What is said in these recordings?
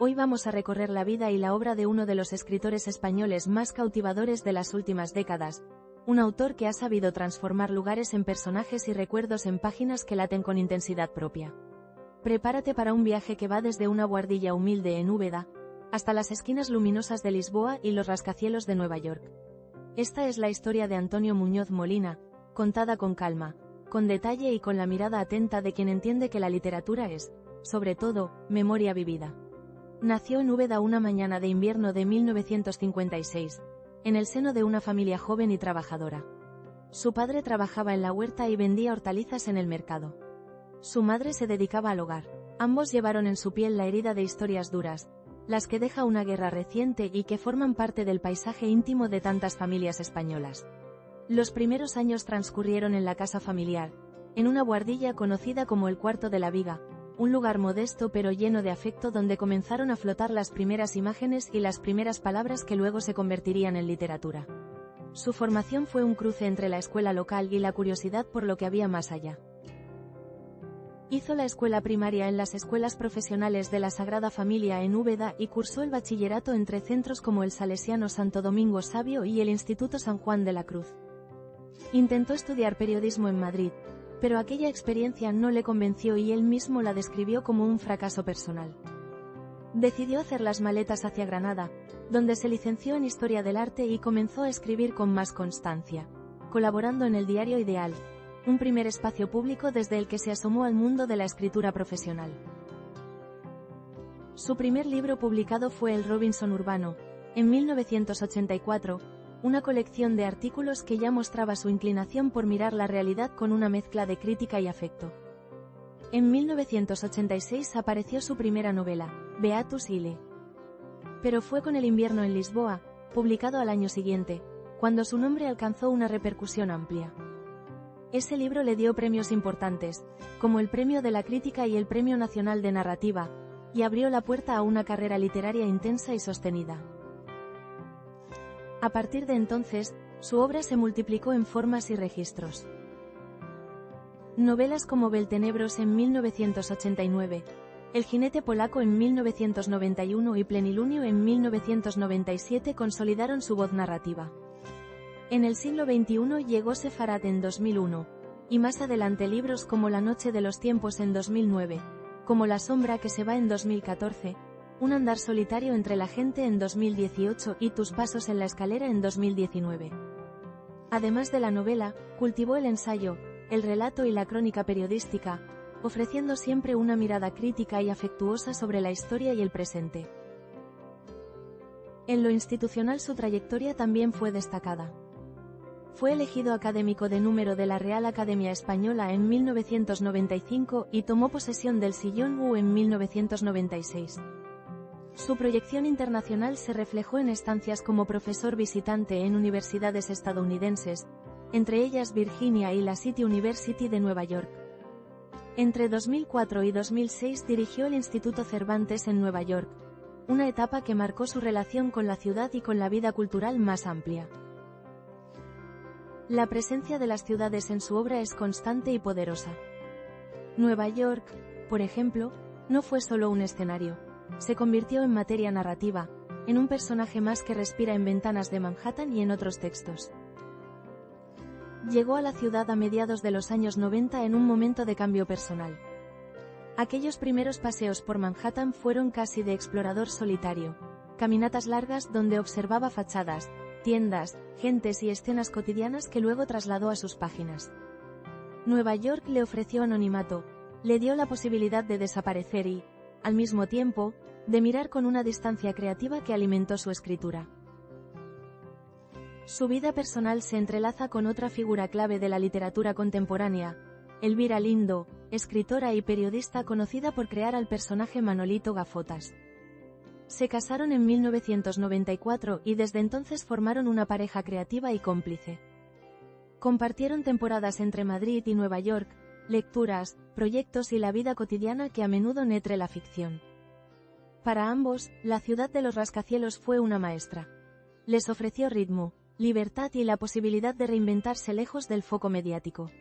Hoy vamos a recorrer la vida y la obra de uno de los escritores españoles más cautivadores de las últimas décadas, un autor que ha sabido transformar lugares en personajes y recuerdos en páginas que laten con intensidad propia. Prepárate para un viaje que va desde una buhardilla humilde en Úbeda, hasta las esquinas luminosas de Lisboa y los rascacielos de Nueva York. Esta es la historia de Antonio Muñoz Molina, contada con calma, con detalle y con la mirada atenta de quien entiende que la literatura es, sobre todo, memoria vivida. Nació en Úbeda una mañana de invierno de 1956, en el seno de una familia joven y trabajadora. Su padre trabajaba en la huerta y vendía hortalizas en el mercado. Su madre se dedicaba al hogar. Ambos llevaron en su piel la herida de historias duras, las que deja una guerra reciente y que forman parte del paisaje íntimo de tantas familias españolas. Los primeros años transcurrieron en la casa familiar, en una buhardilla conocida como el Cuarto de la Viga, un lugar modesto pero lleno de afecto donde comenzaron a flotar las primeras imágenes y las primeras palabras que luego se convertirían en literatura. Su formación fue un cruce entre la escuela local y la curiosidad por lo que había más allá. Hizo la escuela primaria en las escuelas profesionales de la Sagrada Familia en Úbeda y cursó el bachillerato entre centros como el Salesiano Santo Domingo Savio y el Instituto San Juan de la Cruz. Intentó estudiar periodismo en Madrid, pero aquella experiencia no le convenció y él mismo la describió como un fracaso personal. Decidió hacer las maletas hacia Granada, donde se licenció en Historia del Arte y comenzó a escribir con más constancia, colaborando en el diario Ideal, un primer espacio público desde el que se asomó al mundo de la escritura profesional. Su primer libro publicado fue El Robinson Urbano, en 1984, una colección de artículos que ya mostraba su inclinación por mirar la realidad con una mezcla de crítica y afecto. En 1986 apareció su primera novela, Beatus Ile. Pero fue con El invierno en Lisboa, publicado al año siguiente, cuando su nombre alcanzó una repercusión amplia. Ese libro le dio premios importantes, como el Premio de la Crítica y el Premio Nacional de Narrativa, y abrió la puerta a una carrera literaria intensa y sostenida. A partir de entonces, su obra se multiplicó en formas y registros. Novelas como Beltenebros en 1989, El jinete polaco en 1991 y Plenilunio en 1997 consolidaron su voz narrativa. En el siglo XXI llegó Sefarad en 2001, y más adelante libros como La noche de los tiempos en 2009, como La sombra que se va en 2014, Un andar solitario entre la gente en 2018 y Tus pasos en la escalera en 2019. Además de la novela, cultivó el ensayo, el relato y la crónica periodística, ofreciendo siempre una mirada crítica y afectuosa sobre la historia y el presente. En lo institucional su trayectoria también fue destacada. Fue elegido académico de número de la Real Academia Española en 1995 y tomó posesión del Sillón U en 1996. Su proyección internacional se reflejó en estancias como profesor visitante en universidades estadounidenses, entre ellas Virginia y la City University de Nueva York. Entre 2004 y 2006 dirigió el Instituto Cervantes en Nueva York, una etapa que marcó su relación con la ciudad y con la vida cultural más amplia. La presencia de las ciudades en su obra es constante y poderosa. Nueva York, por ejemplo, no fue solo un escenario. Se convirtió en materia narrativa, en un personaje más que respira en Ventanas de Manhattan y en otros textos. Llegó a la ciudad a mediados de los años 90 en un momento de cambio personal. Aquellos primeros paseos por Manhattan fueron casi de explorador solitario, caminatas largas donde observaba fachadas, tiendas, gentes y escenas cotidianas que luego trasladó a sus páginas. Nueva York le ofreció anonimato, le dio la posibilidad de desaparecer y, al mismo tiempo, de mirar con una distancia creativa que alimentó su escritura. Su vida personal se entrelaza con otra figura clave de la literatura contemporánea, Elvira Lindo, escritora y periodista conocida por crear al personaje Manolito Gafotas. Se casaron en 1994 y desde entonces formaron una pareja creativa y cómplice. Compartieron temporadas entre Madrid y Nueva York, lecturas, proyectos y la vida cotidiana que a menudo nutre la ficción. Para ambos, la ciudad de los rascacielos fue una maestra. Les ofreció ritmo, libertad y la posibilidad de reinventarse lejos del foco mediático.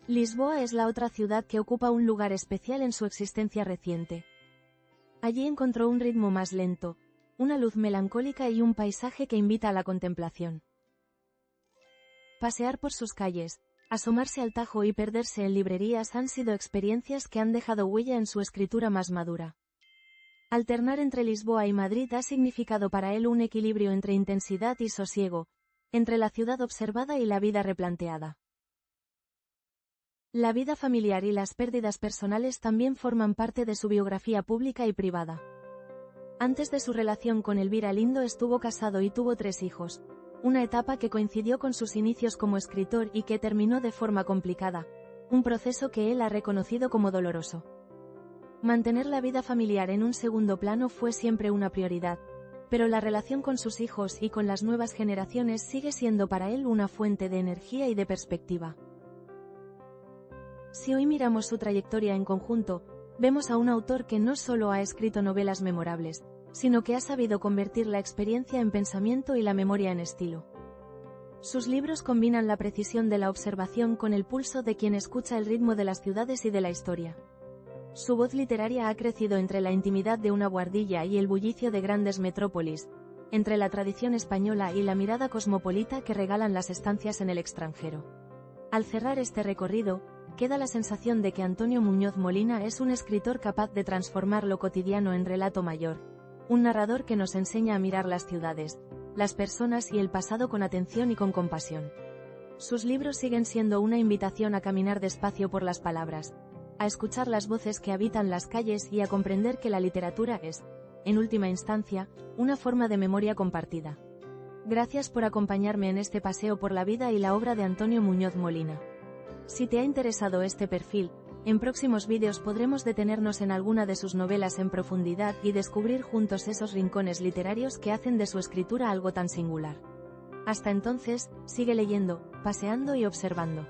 Lisboa es la otra ciudad que ocupa un lugar especial en su existencia reciente. Allí encontró un ritmo más lento, una luz melancólica y un paisaje que invita a la contemplación. Pasear por sus calles, asomarse al Tajo y perderse en librerías han sido experiencias que han dejado huella en su escritura más madura. Alternar entre Lisboa y Madrid ha significado para él un equilibrio entre intensidad y sosiego, entre la ciudad observada y la vida replanteada. La vida familiar y las pérdidas personales también forman parte de su biografía pública y privada. Antes de su relación con Elvira Lindo estuvo casado y tuvo 3 hijos, una etapa que coincidió con sus inicios como escritor y que terminó de forma complicada, un proceso que él ha reconocido como doloroso. Mantener la vida familiar en un segundo plano fue siempre una prioridad, pero la relación con sus hijos y con las nuevas generaciones sigue siendo para él una fuente de energía y de perspectiva. Si hoy miramos su trayectoria en conjunto, vemos a un autor que no solo ha escrito novelas memorables, sino que ha sabido convertir la experiencia en pensamiento y la memoria en estilo. Sus libros combinan la precisión de la observación con el pulso de quien escucha el ritmo de las ciudades y de la historia. Su voz literaria ha crecido entre la intimidad de una buhardilla y el bullicio de grandes metrópolis, entre la tradición española y la mirada cosmopolita que regalan las estancias en el extranjero. Al cerrar este recorrido, queda la sensación de que Antonio Muñoz Molina es un escritor capaz de transformar lo cotidiano en relato mayor, un narrador que nos enseña a mirar las ciudades, las personas y el pasado con atención y con compasión. Sus libros siguen siendo una invitación a caminar despacio por las palabras, a escuchar las voces que habitan las calles y a comprender que la literatura es, en última instancia, una forma de memoria compartida. Gracias por acompañarme en este paseo por la vida y la obra de Antonio Muñoz Molina. Si te ha interesado este perfil, en próximos vídeos podremos detenernos en alguna de sus novelas en profundidad y descubrir juntos esos rincones literarios que hacen de su escritura algo tan singular. Hasta entonces, sigue leyendo, paseando y observando.